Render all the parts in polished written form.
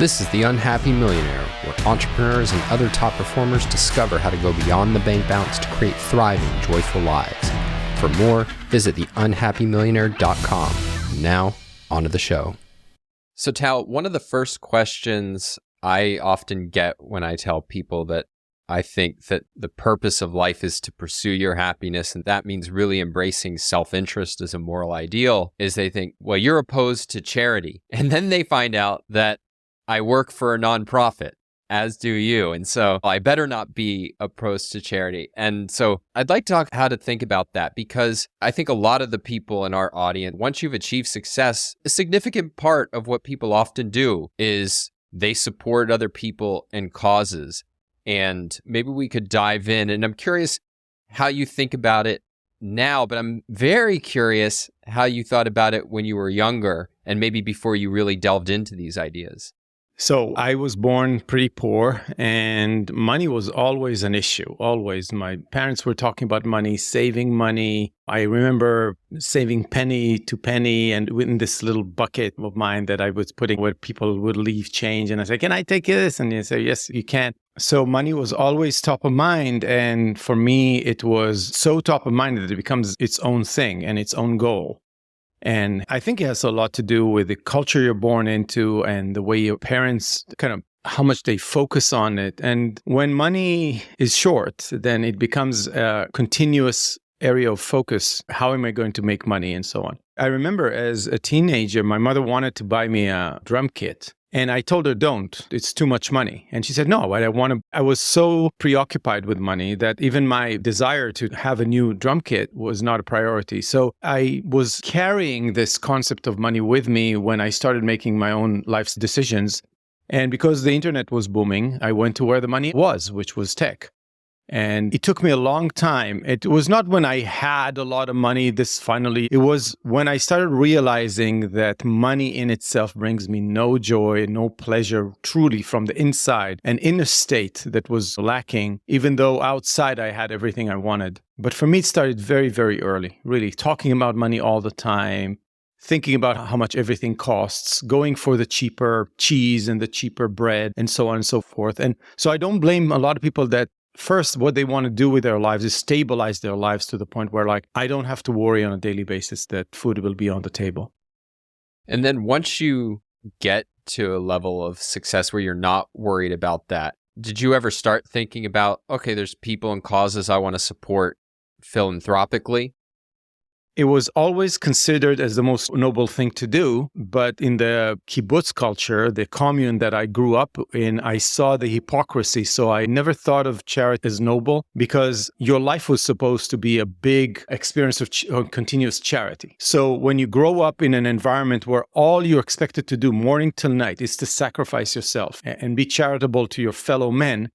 This is The Unhappy Millionaire, where entrepreneurs and other top performers discover how to go beyond the bank balance to create thriving, joyful lives. For more, visit theunhappymillionaire.com. Now, on to the show. So Tal, one of the first questions I often get when I tell people that I think that the purpose of life is to pursue your happiness, and that means really embracing self-interest as a moral ideal, is they think, well, you're opposed to charity. And then they find out that I work for a nonprofit, as do you. And so I better not be opposed to charity. And so I'd like to talk how to think about that, because I think a lot of the people in our audience, once you've achieved success, a significant part of what people often do is they support other people and causes. And maybe we could dive in. And I'm curious how you think about it now, but I'm very curious how you thought about it when you were younger and maybe before you really delved into these ideas. So I was born pretty poor, and money was always an issue, always. My parents were talking about money, saving money. I remember saving penny to penny and in this little bucket of mine that I was putting where people would leave change. And I say, can I take this? And you say, yes, you can. So money was always top of mind. And for me, it was so top of mind that it becomes its own thing and its own goal. And I think it has a lot to do with the culture you're born into and the way your parents kind of how much they focus on it. And when money is short, then it becomes a continuous area of focus. How am I going to make money and so on? I remember as a teenager, my mother wanted to buy me a drum kit. And I told her, don't, it's too much money. And she said, no, I was so preoccupied with money that even my desire to have a new drum kit was not a priority. So I was carrying this concept of money with me when I started making my own life's decisions. And because the internet was booming, I went to where the money was, which was tech. And it took me a long time. It was not when I had a lot of money, it was when I started realizing that money in itself brings me no joy, no pleasure, truly from the inside, an inner state that was lacking, even though outside I had everything I wanted. But for me, it started very, very early, really talking about money all the time, thinking about how much everything costs, going for the cheaper cheese and the cheaper bread and so on and so forth. And so I don't blame a lot of people that first, what they want to do with their lives is stabilize their lives to the point where, like, I don't have to worry on a daily basis that food will be on the table. And then once you get to a level of success where you're not worried about that, did you ever start thinking about, okay, there's people and causes I want to support philanthropically? It was always considered as the most noble thing to do, but in the kibbutz culture, the commune that I grew up in, I saw the hypocrisy. So I never thought of charity as noble because your life was supposed to be a big experience of continuous charity. So when you grow up in an environment where all you're expected to do morning till night is to sacrifice yourself and be charitable to your fellow men,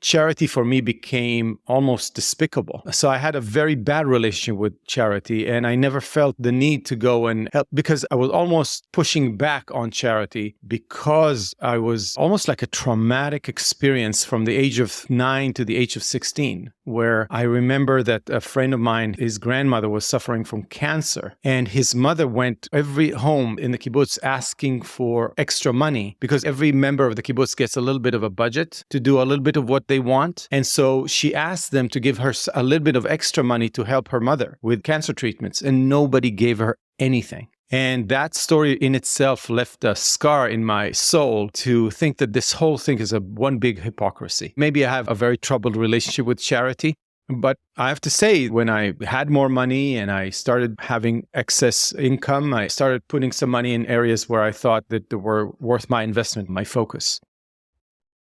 charity for me became almost despicable. So I had a very bad relationship with charity, and I never felt the need to go and help because I was almost pushing back on charity because I was almost like a traumatic experience from the age of 9 to the age of 16, where I remember that a friend of mine, his grandmother was suffering from cancer, and his mother went every home in the kibbutz asking for extra money because every member of the kibbutz gets a little bit of a budget to do a little bit of what they want. And so she asked them to give her a little bit of extra money to help her mother with cancer treatments, and nobody gave her anything. And that story in itself left a scar in my soul to think that this whole thing is one big hypocrisy. Maybe I have a very troubled relationship with charity, but I have to say, when I had more money and I started having excess income, I started putting some money in areas where I thought that they were worth my investment, my focus.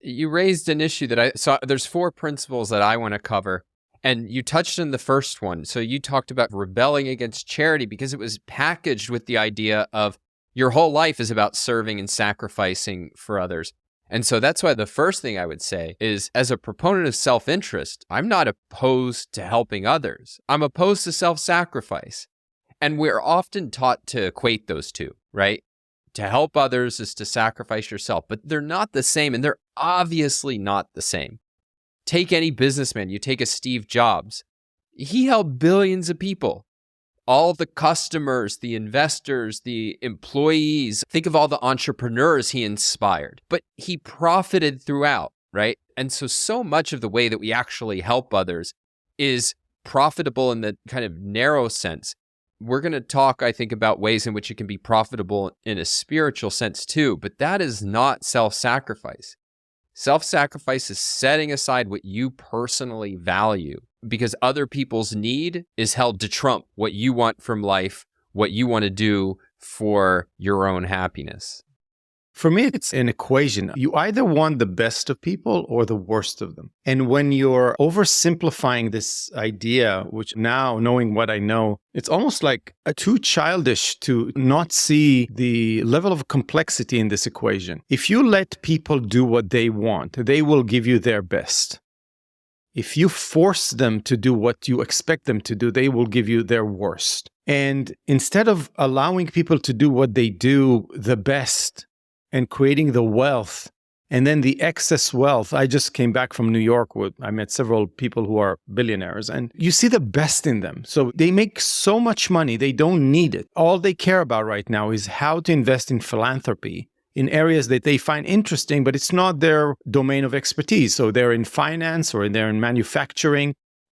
You raised an issue that I saw. There's 4 principles that I want to cover, and you touched on the first one. So you talked about rebelling against charity because it was packaged with the idea of your whole life is about serving and sacrificing for others. And so that's why the first thing I would say is, as a proponent of self-interest, I'm not opposed to helping others. I'm opposed to self-sacrifice. And we're often taught to equate those two, right? To help others is to sacrifice yourself, but they're not the same, and they're obviously not the same. Take any businessman, you take a Steve Jobs. He helped billions of people. all the customers, the investors, the employees. Think of all the entrepreneurs he inspired, but he profited throughout, right? And so much of the way that we actually help others is profitable in the kind of narrow sense. We're going to talk, I think, about ways in which it can be profitable in a spiritual sense too, but that is not self-sacrifice. Self-sacrifice is setting aside what you personally value because other people's need is held to trump what you want from life, what you want to do for your own happiness. For me, it's an equation. You either want the best of people or the worst of them. And when you're oversimplifying this idea, which now, knowing what I know, it's almost like too childish to not see the level of complexity in this equation. If you let people do what they want, they will give you their best. If you force them to do what you expect them to do, they will give you their worst. And instead of allowing people to do what they do the best, and creating the wealth, and then the excess wealth. I just came back from New York. I met several people who are billionaires, and you see the best in them. So they make so much money, they don't need it. All they care about right now is how to invest in philanthropy in areas that they find interesting, but it's not their domain of expertise. So they're in finance or they're in manufacturing.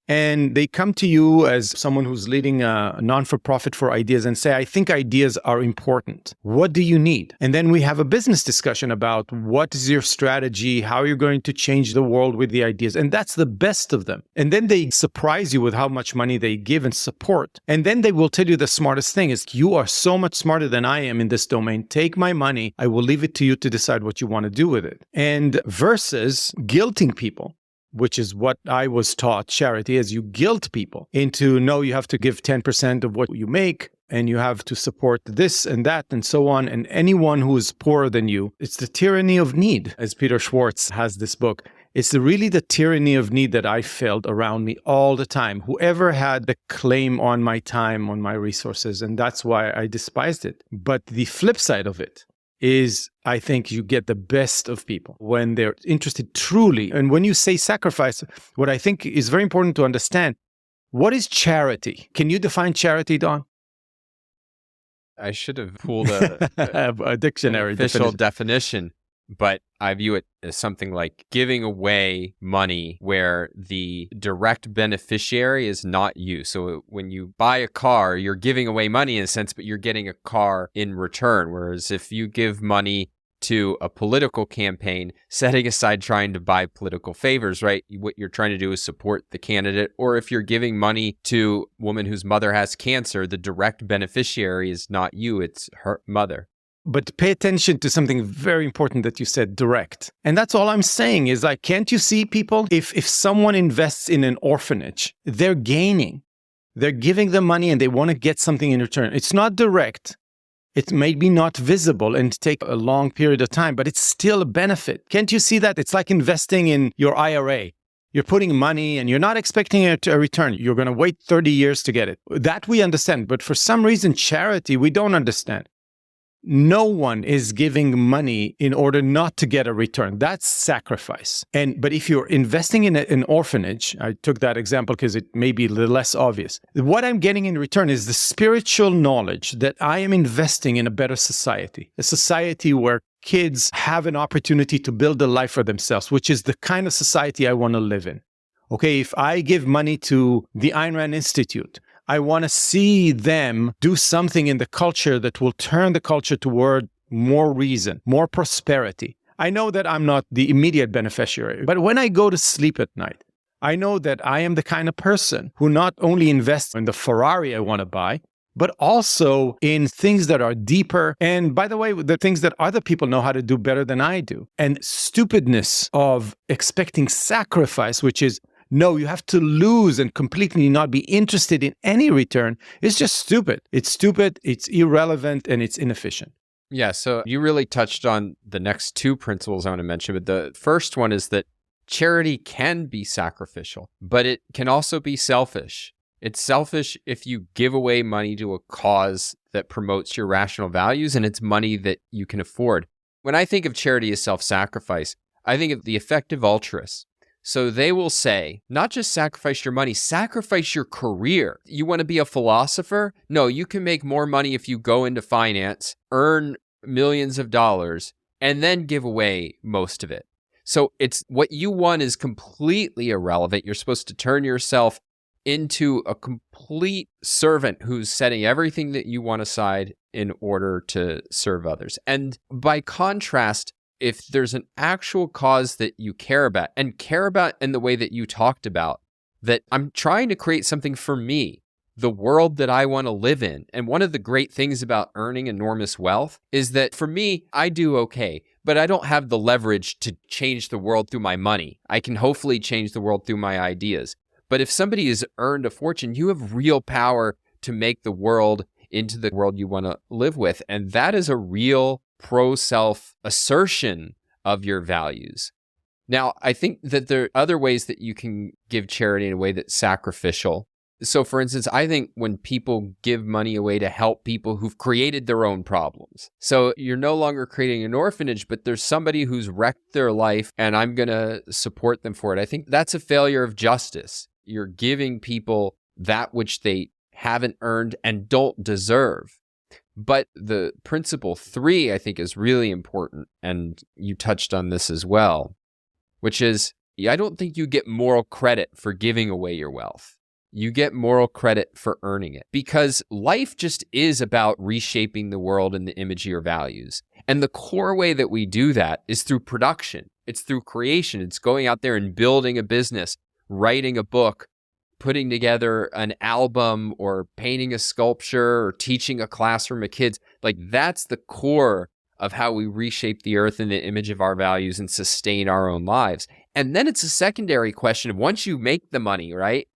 And they come to you as someone who's leading a non-for-profit for ideas and say, I think ideas are important. What do you need? And then we have a business discussion about what is your strategy, how you're going to change the world with the ideas. And that's the best of them. And then they surprise you with how much money they give and support. And then they will tell you the smartest thing is, you are so much smarter than I am in this domain. Take my money. I will leave it to you to decide what you want to do with it. And versus guilting people, which is what I was taught, charity, is you guilt people into, no, you have to give 10% of what you make, and you have to support this and that and so on. And anyone who is poorer than you, it's the tyranny of need, as Peter Schwartz has this book. It's really the tyranny of need that I felt around me all the time. Whoever had the claim on my time, on my resources, and that's why I despised it. But the flip side of it is, I think you get the best of people when they're interested truly. And when you say sacrifice, what I think is very important to understand, what is charity? Can you define charity, Don? I should have pulled a dictionary official definition, but I view it as something like giving away money where the direct beneficiary is not you. So when you buy a car, you're giving away money in a sense, but you're getting a car in return. Whereas if you give money to a political campaign, setting aside trying to buy political favors, right? What you're trying to do is support the candidate. Or if you're giving money to a woman whose mother has cancer, the direct beneficiary is not you, it's her mother. But pay attention to something very important that you said, direct. And that's all I'm saying is like, can't you see people? If someone invests in an orphanage, they're gaining. They're giving them money and they want to get something in return. It's not direct. It may be not visible and take a long period of time, but it's still a benefit. Can't you see that? It's like investing in your IRA. You're putting money and you're not expecting a return. You're going to wait 30 years to get it. That we understand. But for some reason, charity, we don't understand. No one is giving money in order not to get a return. That's sacrifice. But if you're investing in an orphanage, I took that example because it may be less obvious. What I'm getting in return is the spiritual knowledge that I am investing in a better society, a society where kids have an opportunity to build a life for themselves, which is the kind of society I want to live in. Okay, if I give money to the Ayn Rand Institute, I want to see them do something in the culture that will turn the culture toward more reason, more prosperity. I know that I'm not the immediate beneficiary, but when I go to sleep at night, I know that I am the kind of person who not only invests in the Ferrari I want to buy, but also in things that are deeper. And by the way, the things that other people know how to do better than I do. And stupidness of expecting sacrifice, which is, no, you have to lose and completely not be interested in any return. It's just stupid. It's stupid, it's irrelevant, and it's inefficient. Yeah, so you really touched on the next two principles I want to mention. But the first one is that charity can be sacrificial, but it can also be selfish. It's selfish if you give away money to a cause that promotes your rational values, and it's money that you can afford. When I think of charity as self-sacrifice, I think of the effective altruist. So they will say, not just sacrifice your money, sacrifice your career. You want to be a philosopher? No, you can make more money if you go into finance, earn millions of dollars, and then give away most of it. So it's what you want is completely irrelevant. You're supposed to turn yourself into a complete servant who's setting everything that you want aside in order to serve others. And by contrast, if there's an actual cause that you care about in the way that you talked about, that I'm trying to create something for me, the world that I want to live in. And one of the great things about earning enormous wealth is that for me, I do okay, but I don't have the leverage to change the world through my money. I can hopefully change the world through my ideas. But if somebody has earned a fortune, you have real power to make the world into the world you want to live with. And that is a real pro-self assertion of your values. Now, I think that there are other ways that you can give charity in a way that's sacrificial. So, for instance, I think when people give money away to help people who've created their own problems. So you're no longer creating an orphanage, but there's somebody who's wrecked their life and I'm going to support them for it. I think that's a failure of justice. You're giving people that which they haven't earned and don't deserve. But the principle 3, I think, is really important. And you touched on this as well, which is, I don't think you get moral credit for giving away your wealth. You get moral credit for earning it, because life just is about reshaping the world in the image of your values. And the core way that we do that is through production. It's through creation. It's going out there and building a business, writing a book, putting together an album, or painting a sculpture, or teaching a classroom of kids. Like, that's the core of how we reshape the earth in the image of our values and sustain our own lives. And then it's a secondary question of, once you make the money, right?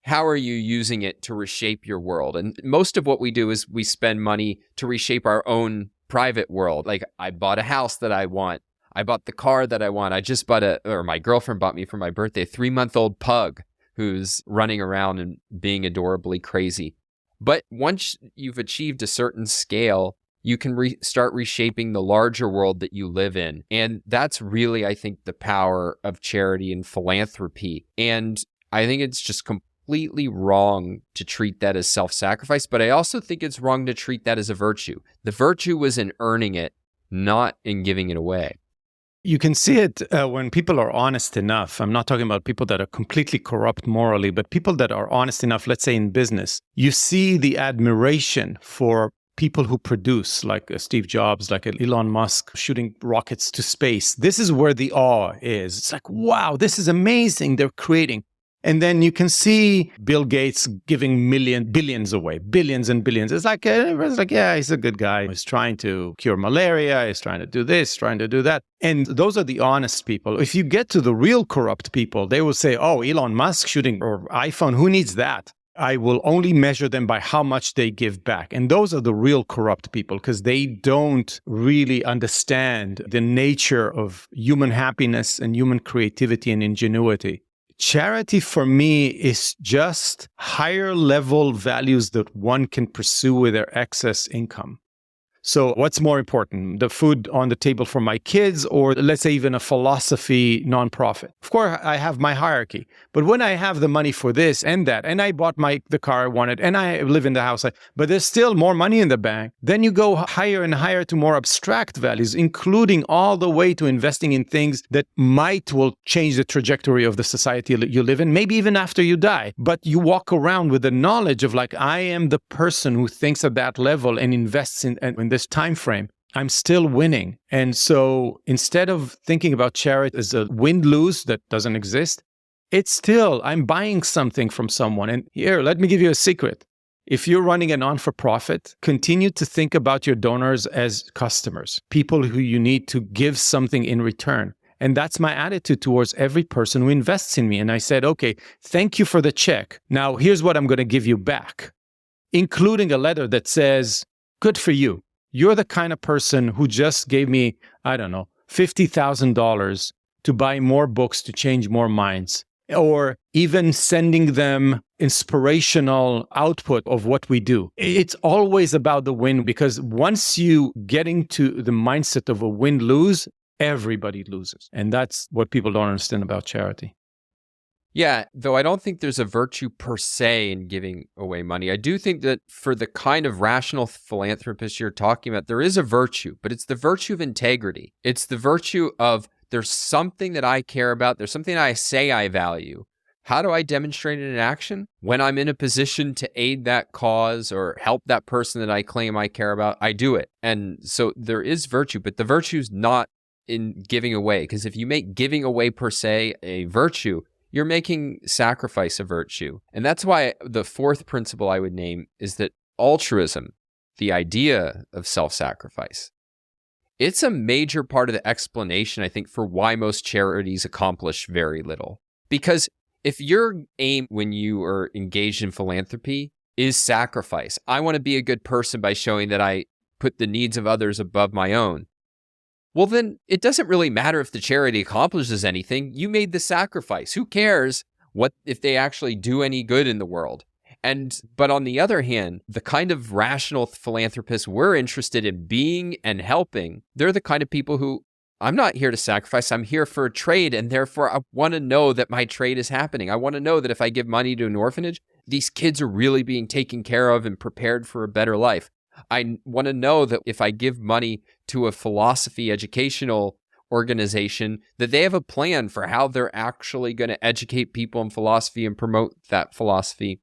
How are you using it to reshape your world? And most of what we do is we spend money to reshape our own private world. Like, I bought a house that I want. I bought the car that I want. I just bought my girlfriend bought me for my birthday, a 3-month-old pug who's running around and being adorably crazy. But once you've achieved a certain scale, you can start reshaping the larger world that you live in. And that's really, I think, the power of charity and philanthropy. And I think it's just completely wrong to treat that as self-sacrifice, but I also think it's wrong to treat that as a virtue. The virtue was in earning it, not in giving it away. You can see it when people are honest enough. I'm not talking about people that are completely corrupt morally, but people that are honest enough, let's say in business. You see the admiration for people who produce, like Steve Jobs, like Elon Musk shooting rockets to space. This is where the awe is. It's like, wow, this is amazing. They're creating. And then you can see Bill Gates giving billions away, billions and billions. It's like, yeah, he's a good guy. He's trying to cure malaria. He's trying to do this, trying to do that. And those are the honest people. If you get to the real corrupt people, they will say, oh, Elon Musk shooting or iPhone, who needs that? I will only measure them by how much they give back. And those are the real corrupt people, because they don't really understand the nature of human happiness and human creativity and ingenuity. Charity for me is just higher level values that one can pursue with their excess income. So what's more important, the food on the table for my kids, or let's say even a philosophy nonprofit? Of course, I have my hierarchy. But when I have the money for this and that, and I bought the car I wanted, and I live in the house, but there's still more money in the bank, then you go higher and higher to more abstract values, including all the way to investing in things that will change the trajectory of the society you live in, maybe even after you die. But you walk around with the knowledge of, like, I am the person who thinks at that level and invests in this time frame. I'm still winning. And so instead of thinking about charity as a win-lose that doesn't exist, it's still, I'm buying something from someone. And here, let me give you a secret. If you're running a non-for-profit, continue to think about your donors as customers, people who you need to give something in return. And that's my attitude towards every person who invests in me. And I said, okay, thank you for the check. Now, here's what I'm going to give you back, including a letter that says, good for you. You're the kind of person who just gave me, I don't know, $50,000 to buy more books to change more minds, or even sending them inspirational output of what we do. It's always about the win, because once you get into the mindset of a win-lose, everybody loses. And that's what people don't understand about charity. Yeah, though I don't think there's a virtue per se in giving away money. I do think that for the kind of rational philanthropist you're talking about, there is a virtue, but it's the virtue of integrity. It's the virtue of there's something that I care about. There's something I say I value. How do I demonstrate it in action? When I'm in a position to aid that cause or help that person that I claim I care about, I do it. And so there is virtue, but the virtue is not in giving away. Because if you make giving away per se a virtue, you're making sacrifice a virtue. And that's why the fourth principle I would name is that altruism, the idea of self-sacrifice, it's a major part of the explanation, I think, for why most charities accomplish very little. Because if your aim when you are engaged in philanthropy is sacrifice, I want to be a good person by showing that I put the needs of others above my own, well, then it doesn't really matter if the charity accomplishes anything. You made the sacrifice. Who cares what if they actually do any good in the world? But on the other hand, the kind of rational philanthropists we're interested in being and helping, they're the kind of people who, I'm not here to sacrifice. I'm here for a trade. And therefore, I want to know that my trade is happening. I want to know that if I give money to an orphanage, these kids are really being taken care of and prepared for a better life. I want to know that if I give money to a philosophy educational organization, that they have a plan for how they're actually going to educate people in philosophy and promote that philosophy.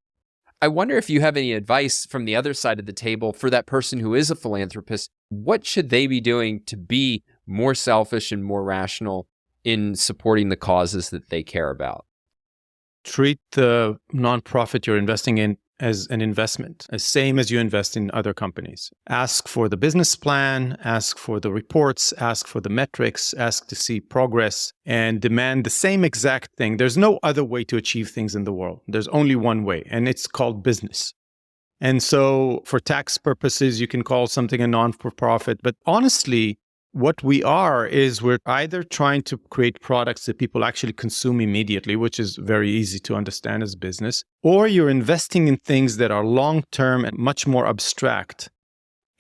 I wonder if you have any advice from the other side of the table for that person who is a philanthropist. What should they be doing to be more selfish and more rational in supporting the causes that they care about? Treat the nonprofit you're investing in as an investment, as same as you invest in other companies. Ask for the business plan, ask for the reports, ask for the metrics, ask to see progress, and demand the same exact thing. There's no other way to achieve things in the world. There's only one way, and it's called business. And so for tax purposes, you can call something a non-for-profit, but honestly, what we are is we're either trying to create products that people actually consume immediately, which is very easy to understand as business, or you're investing in things that are long-term and much more abstract.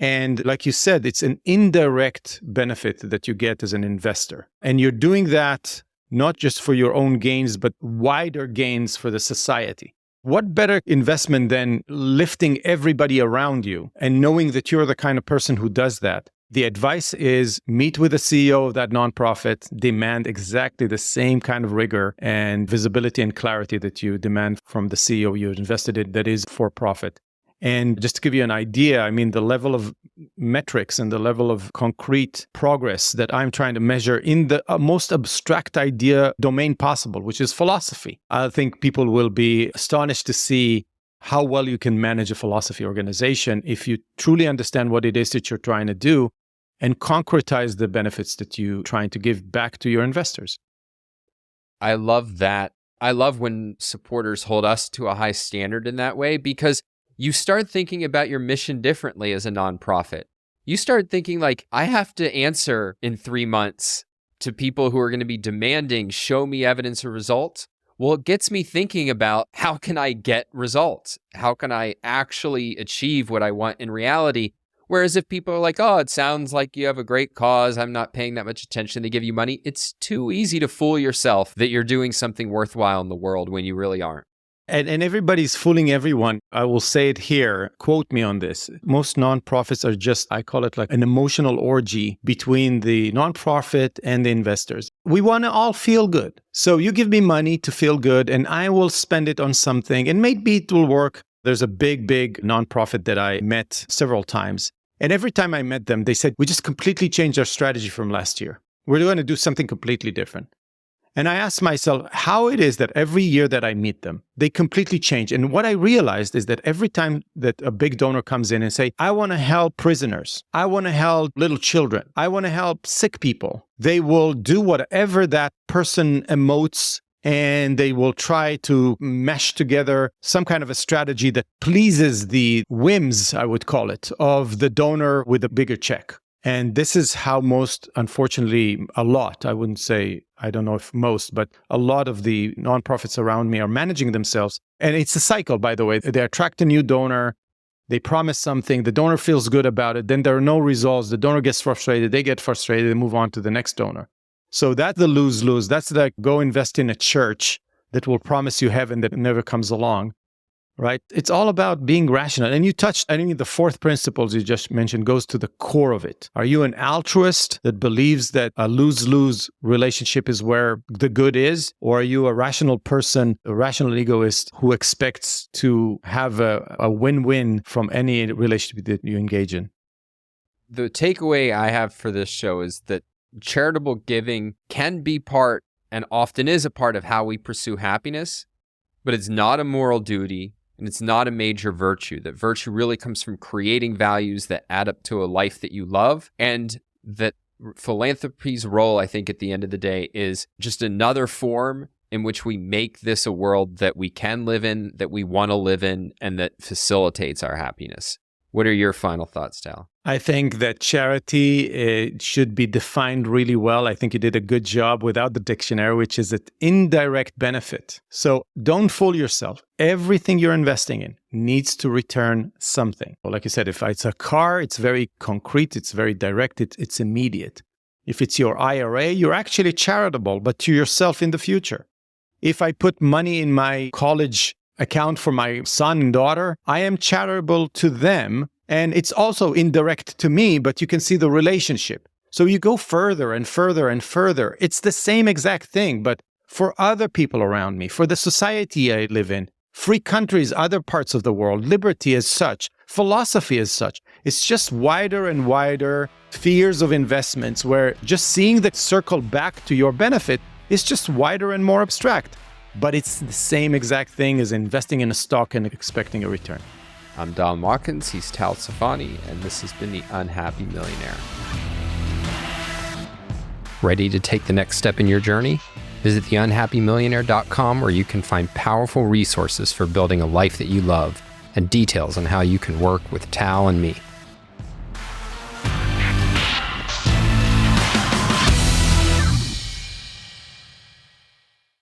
And like you said, it's an indirect benefit that you get as an investor. And you're doing that not just for your own gains, but wider gains for the society. What better investment than lifting everybody around you and knowing that you're the kind of person who does that? The advice is meet with the CEO of that nonprofit, demand exactly the same kind of rigor and visibility and clarity that you demand from the CEO you invested in that is for profit. And just to give you an idea, I mean, the level of metrics and the level of concrete progress that I'm trying to measure in the most abstract idea domain possible, which is philosophy. I think people will be astonished to see how well you can manage a philosophy organization if you truly understand what it is that you're trying to do and concretize the benefits that you're trying to give back to your investors. I love that. I love when supporters hold us to a high standard in that way, because you start thinking about your mission differently as a nonprofit. You start thinking like, I have to answer in 3 months to people who are going to be demanding, show me evidence or results. Well, it gets me thinking about how can I get results? How can I actually achieve what I want in reality? Whereas if people are like, oh, it sounds like you have a great cause, I'm not paying that much attention, they give you money, it's too easy to fool yourself that you're doing something worthwhile in the world when you really aren't. And everybody's fooling everyone. I will say it here. Quote me on this. Most nonprofits are just, I call it like an emotional orgy between the nonprofit and the investors. We want to all feel good. So you give me money to feel good and I will spend it on something and maybe it will work. There's a big nonprofit that I met several times. And every time I met them, they said, we just completely changed our strategy from last year. We're going to do something completely different. And I asked myself how it is that every year that I meet them, they completely change. And what I realized is that every time that a big donor comes in and say, I want to help prisoners, I want to help little children, I want to help sick people, they will do whatever that person emotes and they will try to mesh together some kind of a strategy that pleases the whims, I would call it, of the donor with a bigger check. And this is how most, unfortunately, a lot, I wouldn't say, I don't know if most, but a lot of the nonprofits around me are managing themselves. And it's a cycle, by the way. They attract a new donor, they promise something, the donor feels good about it, then there are no results, the donor gets frustrated, they get frustrated, they move on to the next donor. So that's the lose-lose. That's like go invest in a church that will promise you heaven that never comes along, right? It's all about being rational. And you touched, I think the fourth principle you just mentioned goes to the core of it. Are you an altruist that believes that a lose-lose relationship is where the good is? Or are you a rational person, a rational egoist who expects to have a win-win from any relationship that you engage in? The takeaway I have for this show is that charitable giving can be part and often is a part of how we pursue happiness, but it's not a moral duty. And it's not a major virtue. That virtue really comes from creating values that add up to a life that you love. And that philanthropy's role, I think, at the end of the day, is just another form in which we make this a world that we can live in, that we want to live in, and that facilitates our happiness. What are your final thoughts, Tal? I think that charity should be defined really well. I think you did a good job without the dictionary, which is an indirect benefit. So don't fool yourself. Everything you're investing in needs to return something. Well, like you said, if it's a car, it's very concrete, it's very direct, it's immediate. If it's your IRA, you're actually charitable, but to yourself in the future. If I put money in my college account for my son and daughter, I am charitable to them. And it's also indirect to me, but you can see the relationship. So you go further and further and further. It's the same exact thing, but for other people around me, for the society I live in, free countries, other parts of the world, liberty as such, philosophy as such. It's just wider and wider spheres of investments where just seeing the circle back to your benefit is just wider and more abstract. But it's the same exact thing as investing in a stock and expecting a return. I'm Don Watkins, he's Tal Safani, and this has been The Unhappy Millionaire. Ready to take the next step in your journey? Visit theunhappymillionaire.com where you can find powerful resources for building a life that you love and details on how you can work with Tal and me.